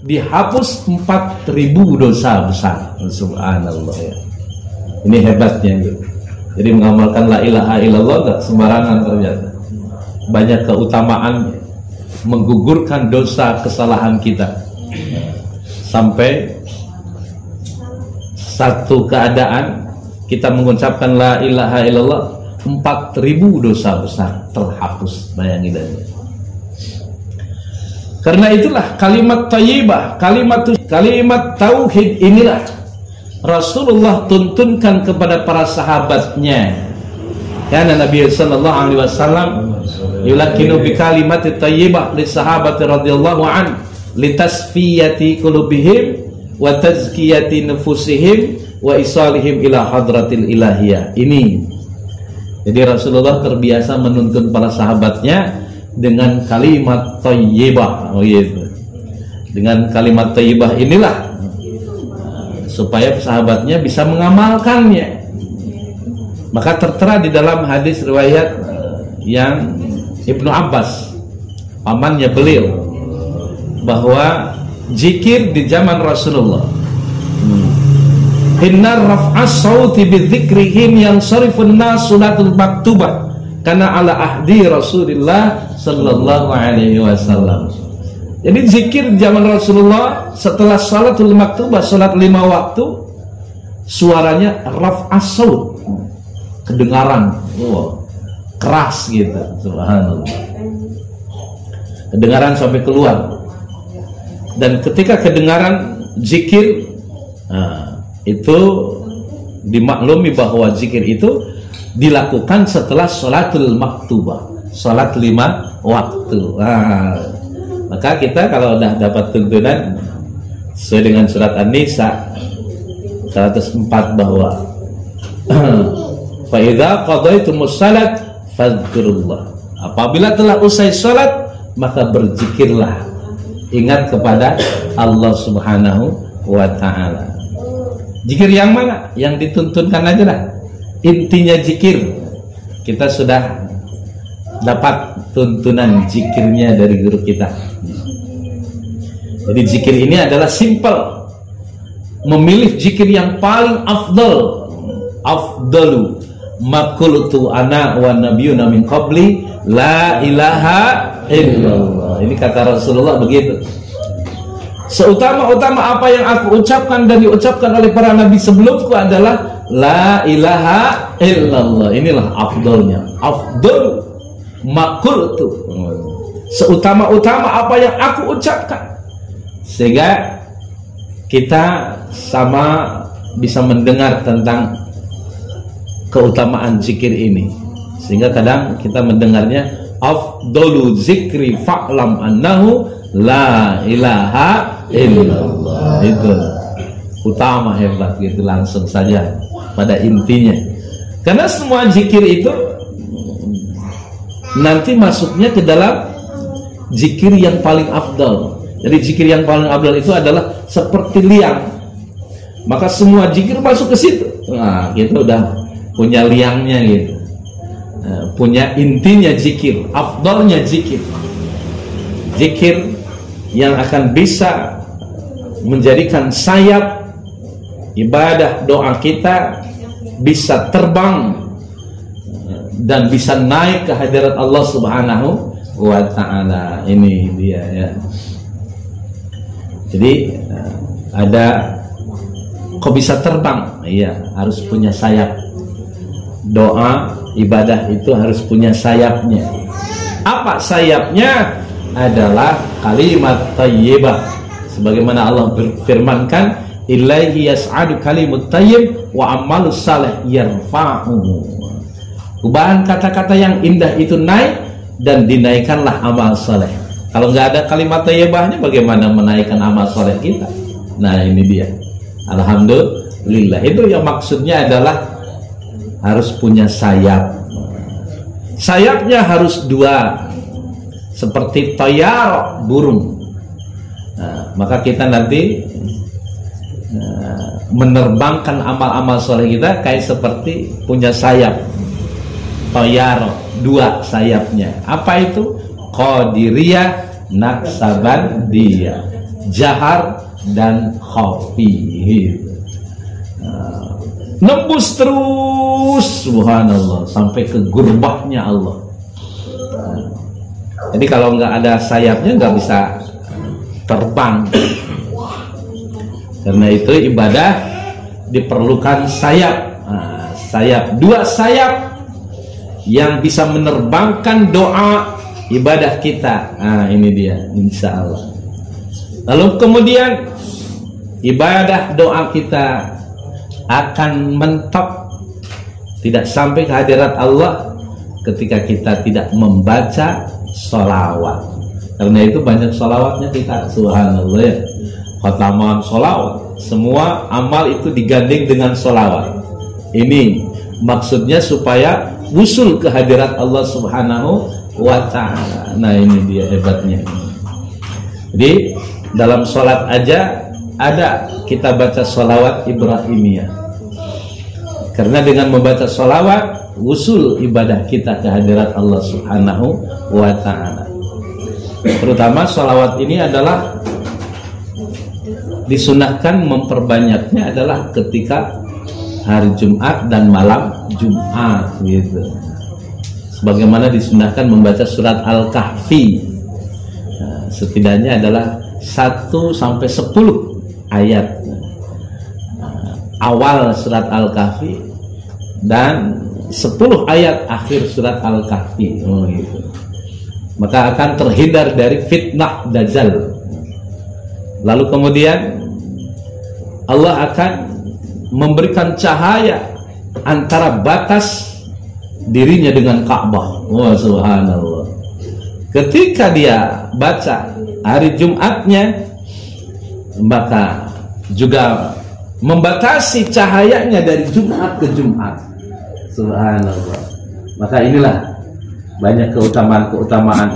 Dihapus 4.000 dosa besar. Subhanallah ya. Ini hebatnya gitu. Jadi mengamalkan la ilaha illallah gak sembarangan ternyata. Banyak keutamaan, menggugurkan dosa kesalahan kita. Sampai satu keadaan kita mengucapkan la ilaha illallah, 4.000 dosa besar terhapus. Bayangin aja. Karena itulah kalimat thayyibah, kalimat tauhid inilah Rasulullah tuntunkan kepada para sahabatnya. Karena Nabi sallallahu alaihi wasallam yulakinu bi kalimat thayyibah li sahabati radhiyallahu an litasfiyati qulubihim wa tazkiyati nufusihim wa isalihim ila hadratil ilahiyah. Ini. Jadi Rasulullah terbiasa menuntun para sahabatnya dengan kalimat thayyibah. Oh gitu. Dengan kalimat thayyibah inilah supaya sahabatnya bisa mengamalkannya. Maka tertera di dalam hadis riwayat yang Ibnu Abbas, pamannya beliau, bahwa zikir di zaman Rasulullah, inna raf'as sauti bidzikrihim yansarifun nas salatul maktubah karena ala ahdi Rasulullah sallallahu alaihi wasallam. Jadi zikir zaman Rasulullah setelah salatul maktubah, salat 5 waktu, suaranya raf'as saut, kedengaran, keras gitu. Subhanallah. Kedengaran sampai keluar. Dan ketika kedengaran zikir, itu dimaklumi bahwa zikir itu dilakukan setelah salatul maktubah, salat 5 waktu. Maka kita kalau udah dapat tuntunan sesuai dengan surat An-Nisa 104 bahwa fa idza qadaytumus salat fadzkurullah, apabila telah usai salat maka berzikirlah, ingat kepada Allah Subhanahu wa taala. Zikir yang mana? Yang dituntunkan aja lah. Intinya zikir kita sudah dapat tuntunan zikirnya dari guru kita. Jadi zikir ini adalah simple, memilih zikir yang paling afdalu maqultu ana wa nabiyyuna min qabli la ilaha illallah. Ini kata Rasulullah begitu. Seutama-utama apa yang aku ucapkan dan diucapkan oleh para nabi sebelumku adalah la ilaha illallah. Inilah afdalnya, afdal maqultu, seutama-utama apa yang aku ucapkan, sehingga kita sama bisa mendengar tentang keutamaan zikir ini. Sehingga kadang kita mendengarnya afdalu zikri fa'lam annahu la ilaha illallah. Itu utama, hebat gitu, langsung saja pada intinya. Karena semua zikir itu nanti masuknya ke dalam zikir yang paling afdal. Jadi zikir yang paling afdal itu adalah seperti liang, maka semua zikir masuk ke situ. Nah, kita udah punya liangnya gitu, punya intinya zikir, afdalnya zikir, zikir yang akan bisa menjadikan sayap ibadah doa kita bisa terbang dan bisa naik ke hadirat Allah Subhanahu wa ta'ala. Ini dia ya. Jadi ada, kok bisa terbang? Iya, harus punya sayap. Doa, ibadah itu harus punya sayapnya. Apa sayapnya? Adalah kalimat thayyibah. Sebagaimana Allah berfirmankan, ilaihi yas'adu kalimut thayyib wa amalus salih yarfa'uhu. Bahan kata-kata yang indah itu naik dan dinaikkanlah amal soleh. Kalau nggak ada kalimat thayyibahnya, bagaimana menaikkan amal soleh kita? Nah ini dia. Alhamdulillah. Itu yang maksudnya adalah harus punya sayap. sayapnya harus 2 seperti toyar, burung. Nah, maka kita nanti menerbangkan amal-amal soleh kita kayak seperti punya sayap toyar, 2 sayapnya. Apa itu? Qadiriyah, Naksabandiyah, Jahar dan Khafi. Nembus terus, subhanallah, sampai ke gurbahnya Allah. Jadi kalau nggak ada sayapnya nggak bisa terbang. Karena itu ibadah diperlukan sayap. Sayap, 2 sayap yang bisa menerbangkan doa ibadah kita. Ini dia, insya Allah. Lalu kemudian ibadah doa kita akan mentok, tidak sampai ke hadirat Allah ketika kita tidak membaca sholawat. Karena itu banyak sholawatnya kita, subhanallah ya. Khataman sholawat, semua amal itu digandeng dengan sholawat. Ini maksudnya supaya wusul ke hadirat Allah subhanahu wa ta'ala. Nah ini dia hebatnya. Jadi dalam sholat aja ada kita baca sholawat Ibrahimiyah. Karena dengan membaca sholawat wusul ibadah kita ke hadirat Allah subhanahu wa ta'ala. Terutama sholawat ini adalah disunahkan memperbanyaknya adalah ketika hari Jumat dan malam Jumat gitu. Sebagaimana disunahkan membaca surat Al-Kahfi. Setidaknya adalah 1 sampai 10 ayat awal surat Al-Kahfi dan 10 ayat akhir surat Al-Kahfi. Gitu. Maka akan terhindar dari fitnah Dajjal. Lalu kemudian Allah akan memberikan cahaya antara batas dirinya dengan Ka'bah. Subhanallah. Ketika dia baca hari Jumatnya, maka juga membatasi cahayanya dari Jumat ke Jumat. Subhanallah. Maka inilah banyak keutamaan-keutamaan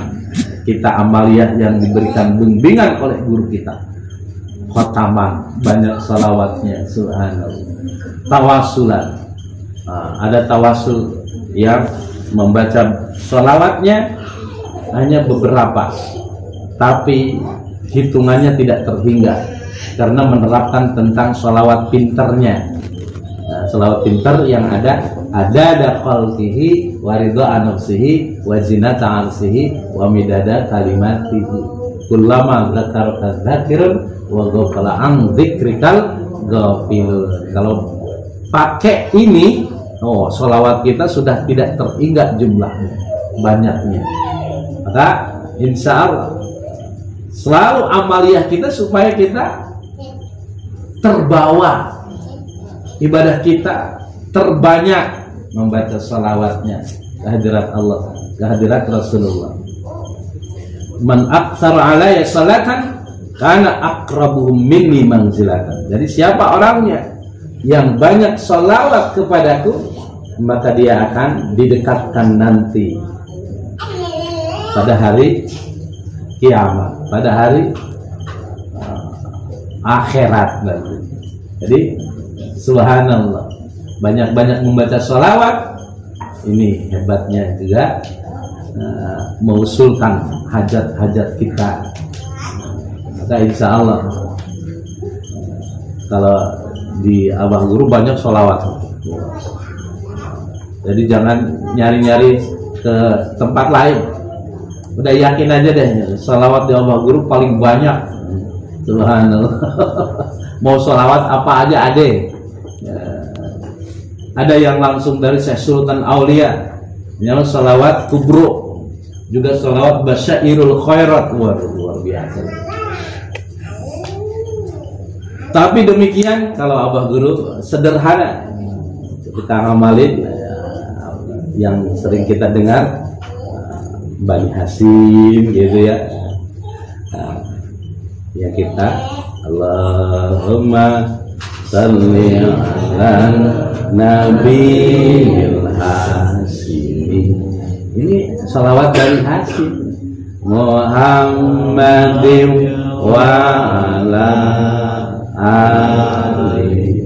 kita amaliyah yang diberikan bimbingan oleh guru kita. Khotaman, banyak salawatnya, subhanallah. Tawasulan, ada tawasul yang membaca salawatnya hanya beberapa, tapi hitungannya tidak terhingga karena menerapkan tentang salawat pinternya. Salawat pinter yang ada khalqihi wa ridha nafsihi wa zinata arsihi wa midada kalimatihi kullama dzakarta dzakirun wa ghafala an dzikrikal ghafilun. Kalau pakai ini, salawat kita sudah tidak terhingga jumlahnya, banyaknya. Maka insya Allah selalu amaliyah kita supaya kita terbawa, ibadah kita terbanyak membaca salawatnya ke hadirat Allah, ke hadirat Rasulullah. Man aktsar alayya salatan kana aqrabuhum minni manzilatan. Jadi siapa orangnya yang banyak salawat kepadaku, maka dia akan didekatkan nanti pada hari kiamat, pada hari akhirat nanti. Jadi subhanallah, banyak-banyak membaca sholawat. Ini hebatnya juga mengusulkan hajat-hajat kita. Maka insya Allah kalau di Abah Guru banyak sholawat. Jadi jangan nyari-nyari ke tempat lain. Udah yakin aja deh, sholawat di Abah Guru paling banyak. Subhanallah. Mau sholawat apa aja ada. Ada yang langsung dari Syekh Sultan Aulia, yang sholawat kubro, juga sholawat basyairul khairat. Luar biasa. Tapi demikian kalau Abah Guru sederhana, kita ngamalin yang sering kita dengar, Bani Hasim gitu ya. Ya kita Allahumma salli ala nabiyil hasim Ini salawat dari Hasim. Muhammadin wa ala alihi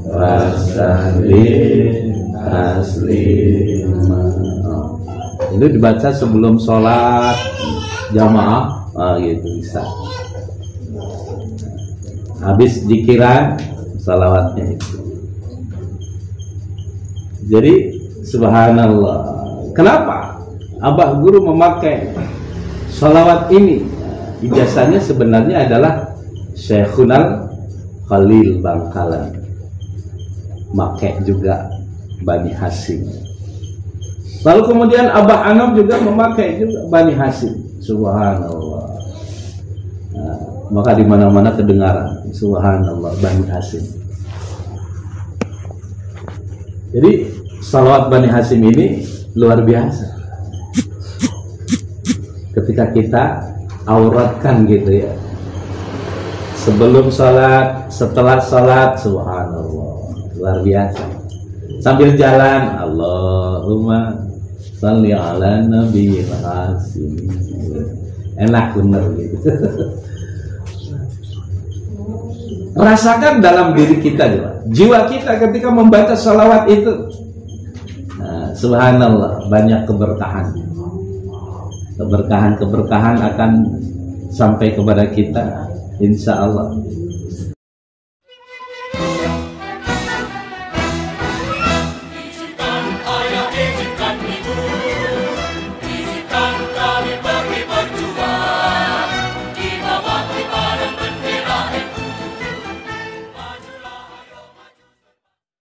wasallim taslima. Itu dibaca sebelum sholat jamaah, gitu bisa. Habis zikiran, salawatnya itu. Jadi subhanallah. Kenapa Abah Guru memakai salawat ini? Ijazahnya sebenarnya adalah Syekhunal Khalil Bangkalan, make juga Bani Hasim. Lalu kemudian Abah Anam juga memakai juga Bani Hasim. Subhanallah. Nah, maka di mana-mana kedengaran subhanallah Bani Hasim. Jadi salawat Bani Hasim ini luar biasa. Ketika kita auratkan gitu ya, sebelum salat, setelah salat, subhanallah, luar biasa. Sambil jalan, Allahumma sholli ala nabiyil hasim. Enak bener gitu. Rasakan dalam diri kita juga, jiwa kita ketika membaca salawat itu. Nah, subhanallah, banyak keberkahan. Keberkahan akan sampai kepada kita, insya Allah.